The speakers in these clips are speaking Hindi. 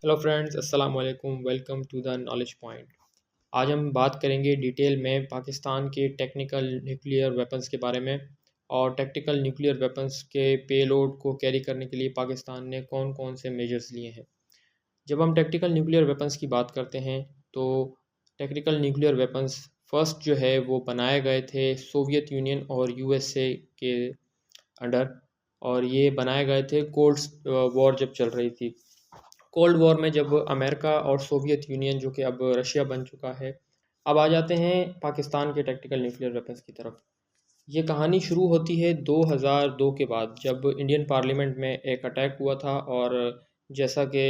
हेलो फ्रेंड्स, अस्सलाम वालेकुम। Welcome to the knowledge point. आज हम बात करेंगे डिटेल में पाकिस्तान के टेक्निकल न्यूक्लियर वेपन्स के बारे में और टैक्टिकल न्यूक्लियर वेपन्स के पेलोड को कैरी करने के लिए पाकिस्तान ने कौन कौन से मेजर्स लिए हैं। जब हम टैक्टिकल न्यूक्लियर वेपन्स की बात करते हैं तो टैक्टिकल न्यूक्लियर वेपन्स फर्स्ट जो है वो बनाए गए थे सोवियत यूनियन और यूएसए के अंडर, और ये बनाए गए थे कोल्ड वॉर जब चल रही थी। कोल्ड वॉर में जब अमेरिका और सोवियत यूनियन, जो कि अब रशिया बन चुका है, अब आ जाते हैं पाकिस्तान के टैक्टिकल न्यूक्लियर वेपन्स की तरफ। ये कहानी शुरू होती है 2002 के बाद, जब इंडियन पार्लियामेंट में एक अटैक हुआ था। और जैसा कि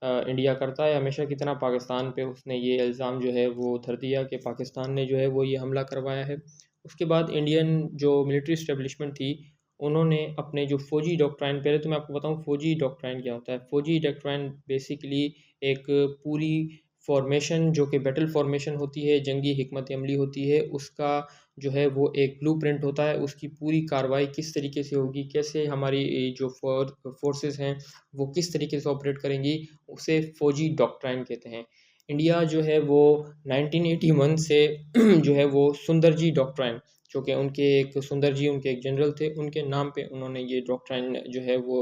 इंडिया करता है हमेशा की तरह, पाकिस्तान पे उसने ये इल्ज़ाम जो है वो धर दिया कि पाकिस्तान ने जो है वो ये हमला करवाया है। उसके बाद इंडियन जो मिलिट्री इस्टेब्लिशमेंट थी, उन्होंने अपने जो फ़ौजी डॉक्ट्राइन, पहले तो मैं आपको बताऊं फ़ौजी डॉक्ट्राइन क्या होता है। फ़ौजी डॉक्ट्राइन बेसिकली एक पूरी फॉर्मेशन, जो कि बैटल फॉर्मेशन होती है, जंगी हिकमत अमली होती है, उसका जो है वो एक ब्लूप्रिंट होता है। उसकी पूरी कार्रवाई किस तरीके से होगी, कैसे हमारी जो फोर्सेस हैं वो किस तरीके से ऑपरेट करेंगी, उसे फ़ौजी डॉक्ट्राइन कहते हैं। इंडिया जो है वो 1981 से जो है वो सुंदर जी डॉक्ट्राइन, जो कि उनके एक सुंदर जी उनके एक जनरल थे, उनके नाम पे उन्होंने ये डॉक्ट्राइन जो है वो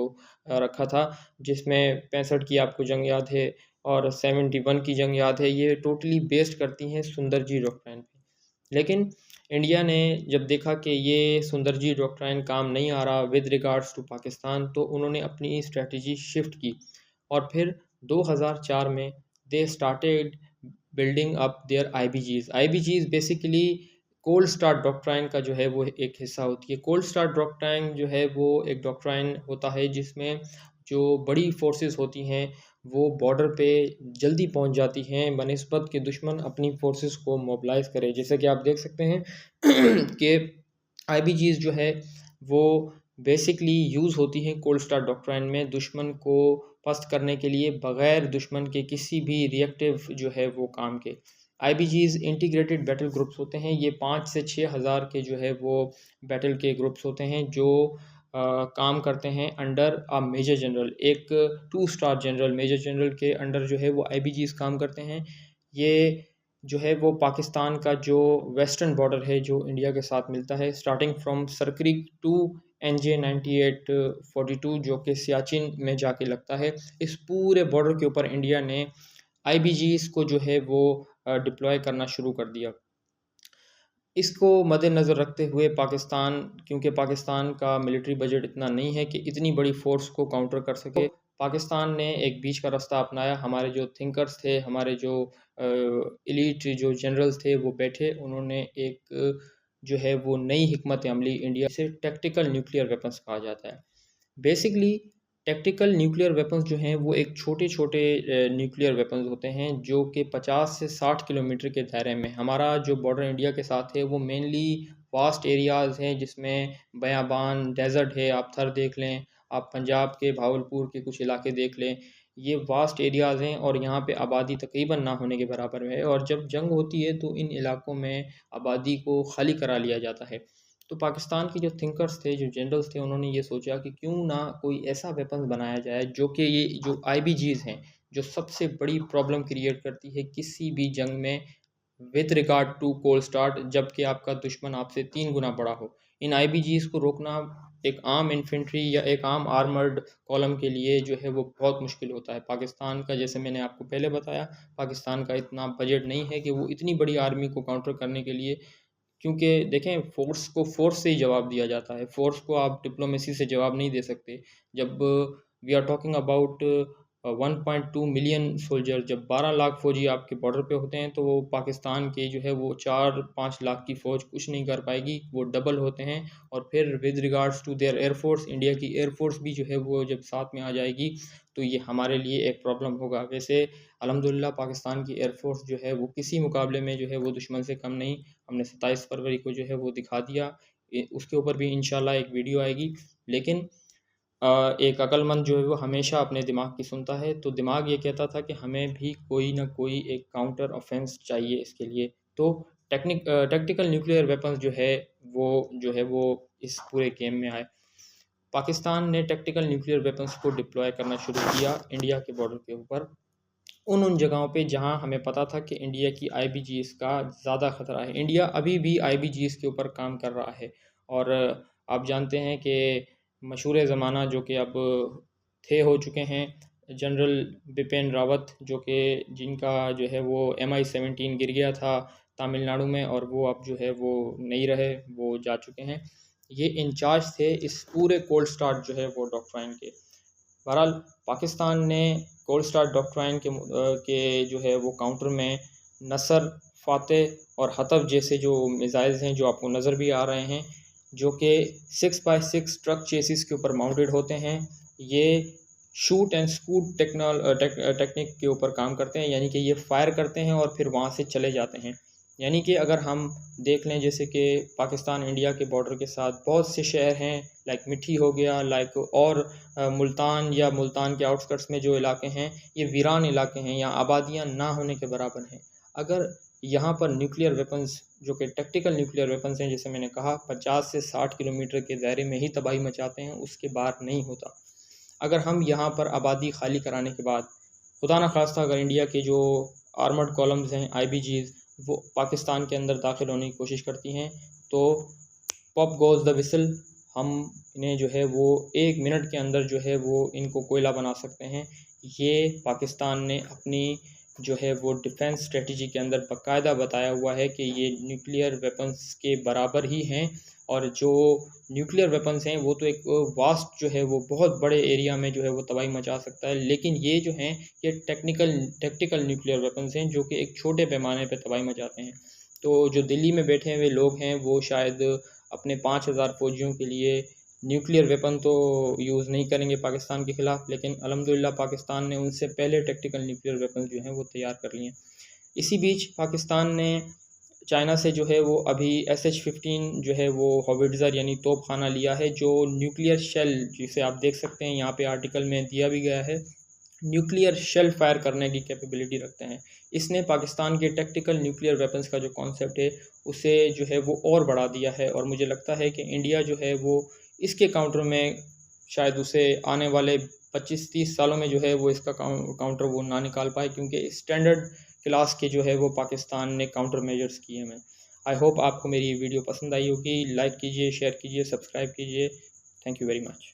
रखा था, जिसमें 65 की आपको जंग याद है और 71 की जंग याद है। ये टोटली बेस्ड करती हैं सुंदर जी डॉक्ट्राइन पे। लेकिन इंडिया ने जब देखा कि ये सुंदर जी डॉक्ट्राइन काम नहीं आ रहा विद रिगार्ड्स टू पाकिस्तान, तो उन्होंने अपनी स्ट्रेटजी शिफ्ट की। और फिर 2004 में they started building up their IBGs. IBGs basically cold start doctrine का जो है वो एक हिस्सा होती है। कोल्ड स्टार्ट डॉक्ट्राइन जो है वो एक डॉक्ट्राइन होता है जिसमें जो बड़ी फोर्सेस होती हैं वो बॉर्डर पे जल्दी पहुंच जाती हैं बनिस्बत के दुश्मन अपनी फोर्सेस को मोबिलाइज करे। जैसे कि आप देख सकते हैं कि आईबीजीज जो है वो बेसिकली यूज़ होती हैं कोल्ड स्टार डॉक्ट्राइन में, दुश्मन को पस्त करने के लिए, बग़ैर दुश्मन के किसी भी रिएक्टिव जो है वो काम के। आईबीजीज इंटीग्रेटेड बैटल ग्रुप्स होते हैं। ये 5 से 6 हज़ार के जो है वो बैटल के ग्रुप्स होते हैं जो काम करते हैं अंडर अ मेजर जनरल। एक 2 स्टार जनरल, मेजर जनरल के अंडर जो है वो आईबीजीज काम करते हैं। ये जो है वो पाकिस्तान का जो वेस्टर्न बॉर्डर है जो इंडिया के साथ मिलता है, starting from Sir Creek to NJ 9842, जो कि सियाचिन में जाके लगता है, इस पूरे बॉर्डर के ऊपर इंडिया ने आईबीजीज को जो है वो डिप्लॉय करना शुरू कर दिया। इसको मद्देनज़र रखते हुए पाकिस्तान, क्योंकि पाकिस्तान का मिलिट्री बजट इतना नहीं है कि इतनी बड़ी फ़ोर्स को काउंटर कर सके, पाकिस्तान ने एक बीच का रास्ता अपनाया। हमारे जो थिंकर्स थे, हमारे जो एलीट जो जनरल्स थे, वो बैठे, उन्होंने एक जो है वो नई हिकमत अमली इंडिया से टैक्टिकल न्यूक्लियर वेपन्स कहा जाता है। बेसिकली टैक्टिकल न्यूक्लियर वेपन्स जो हैं वो एक छोटे छोटे न्यूक्लियर वेपन्स होते हैं जो कि 50 से 60 किलोमीटर के दायरे में, हमारा जो बॉर्डर इंडिया के साथ है वो मेनली वास्ट एरियाज़ हैं, जिसमें बयाबान डेजर्ट है। आप थर देख लें, आप पंजाब के भावलपुर के कुछ इलाके देख लें, ये वास्ट एरियाज़ हैं और यहाँ पे आबादी तकरीबन ना होने के बराबर है। और जब जंग होती है तो इन इलाकों में आबादी को खाली करा लिया जाता है। तो पाकिस्तान के जो थिंकर्स थे, जो जनरल्स थे, उन्होंने ये सोचा कि क्यों ना कोई ऐसा वेपन बनाया जाए जो कि ये जो आईबीजीज हैं, जो सबसे बड़ी प्रॉब्लम क्रिएट करती है किसी भी जंग में with regard to cold start, जबकि आपका दुश्मन आपसे 3 गुना बड़ा हो। इन आईबीजीज को रोकना एक आम इन्फेंट्री या एक आम आर्मर्ड कॉलम के लिए जो है वो बहुत मुश्किल होता है। पाकिस्तान का, जैसे मैंने आपको पहले बताया, पाकिस्तान का इतना बजट नहीं है कि वो इतनी बड़ी आर्मी को काउंटर करने के लिए, क्योंकि देखें फ़ोर्स को फ़ोर्स से ही जवाब दिया जाता है, फ़ोर्स को आप डिप्लोमेसी से जवाब नहीं दे सकते। जब we are talking about 1.2 million soldier, जब 12 लाख फ़ौजी आपके बॉर्डर पे होते हैं, तो वो पाकिस्तान के जो है वो 4-5 लाख की फ़ौज कुछ नहीं कर पाएगी, वो डबल होते हैं। और फिर with regards to their air force, India की एयरफोर्स भी जो है वो जब साथ में आ जाएगी तो ये हमारे लिए एक प्रॉब्लम होगा। वैसे अल्हम्दुलिल्लाह पाकिस्तान की एयरफोर्स जो है वो किसी मुकाबले में जो है वो दुश्मन से कम नहीं। हमने 27 फरवरी को जो है वो दिखा दिया, उसके ऊपर भी इंशाल्लाह एक वीडियो आएगी। लेकिन एक अक्लमंद जो है वो हमेशा अपने दिमाग की सुनता है, तो दिमाग ये कहता था कि हमें भी कोई ना कोई एक काउंटर ऑफेंस चाहिए इसके लिए। तो टैक्टिकल न्यूक्लियर वेपन्स जो है वो इस पूरे गेम में आए। पाकिस्तान ने टैक्टिकल न्यूक्लियर वेपन्स को डिप्लॉय करना शुरू किया इंडिया के बॉर्डर के ऊपर। उन जगहों पे जहां हमें पता था कि इंडिया की आईबीजीएस का ज़्यादा ख़तरा है। इंडिया अभी भी आईबीजीएस के ऊपर काम कर रहा है और आप जानते हैं कि मशहूर ज़माना जो कि अब थे हो चुके हैं, जनरल बिपिन रावत, जो कि जिनका जो है वो MI-17 गिर गया था तमिलनाडु में, और वो अब जो है वो नहीं रहे, वो जा चुके हैं। ये इंचार्ज थे इस पूरे कोल्ड स्टार्ट जो है वो डॉक्ट्राइन के। बहरहाल पाकिस्तान ने कोल्ड स्टार डॉक्ट्राइन के जो है वो काउंटर में नसर, फ़ातेह और हतफ जैसे जो मिसाइल्स हैं जो आपको नज़र भी आ रहे हैं, जो कि 6x6 ट्रक चेसिस के ऊपर माउंटेड होते हैं। ये शूट एंड स्कूट टेक्निक के ऊपर काम करते हैं, यानी कि ये फायर करते हैं और फिर वहाँ से चले जाते हैं। यानी कि अगर हम देख लें, जैसे कि पाकिस्तान इंडिया के बॉर्डर के साथ बहुत से शहर हैं, लाइक मिठी हो गया, लाइक और मुल्तान या मुल्तान के आउटस्कर्ट्स में जो इलाके हैं, ये वीरान इलाके हैं, यहाँ आबादियाँ ना होने के बराबर हैं। अगर यहाँ पर न्यूक्लियर वेपन्स, जो कि टैक्टिकल न्यूक्लियर वेपन्स हैं, जैसे मैंने कहा 50 से 60 किलोमीटर के दायरे में ही तबाही मचाते हैं, उसके बाहर नहीं होता। अगर हम यहाँ पर आबादी खाली कराने के बाद, खुदा न खास्ता अगर इंडिया के जो आर्मर्ड कॉलम्स हैं, आईबीजीज़, वो पाकिस्तान के अंदर दाखिल होने की कोशिश करती हैं, तो पॉप गोज़ द विसल, हम इन्हें जो है वो 1 मिनट के अंदर जो है वो इनको कोयला बना सकते हैं। ये पाकिस्तान ने अपनी जो है वो डिफेंस स्ट्रेटजी के अंदर बाकायदा बताया हुआ है कि ये न्यूक्लियर वेपन्स के बराबर ही हैं, और जो न्यूक्लियर वेपन्स हैं वो तो एक वास्ट जो है वो बहुत बड़े एरिया में जो है वो तबाही मचा सकता है, लेकिन ये जो हैं ये टैक्टिकल न्यूक्लियर वेपन्स हैं जो कि एक छोटे पैमाने पे तबाही मचाते हैं। तो जो दिल्ली में बैठे हुए लोग हैं वो शायद अपने 5000 फ़ौजियों के लिए न्यूक्लियर वेपन तो यूज़ नहीं करेंगे पाकिस्तान के ख़िलाफ़, लेकिन अल्हम्दुलिल्लाह पाकिस्तान ने उनसे पहले टैक्टिकल न्यूक्लियर वेपन जो हैं वो तैयार कर लिए हैं। इसी बीच पाकिस्तान ने चाइना से जो है वो अभी SH-15 जो है वो हॉविट्ज़र यानी तोपखाना लिया है, जो न्यूक्लियर शेल, जिसे आप देख सकते हैं यहाँ पे आर्टिकल में दिया भी गया है, न्यूक्लियर शेल फायर करने की कैपेबिलिटी रखते हैं। इसने पाकिस्तान के टैक्टिकल न्यूक्लियर वेपन्स का जो कॉन्सेप्ट है उसे जो है वो और बढ़ा दिया है, और मुझे लगता है कि इंडिया जो है वो इसके काउंटर में शायद उसे आने वाले 25-30 सालों में जो है वो इसका काउंटर वो ना निकाल पाए, क्योंकि स्टैंडर्ड क्लास के जो है वो पाकिस्तान ने काउंटर मेजर्स किए हैं। आई होप आपको मेरी वीडियो पसंद आई होगी। लाइक कीजिए, शेयर कीजिए, सब्सक्राइब कीजिए। Thank you very much.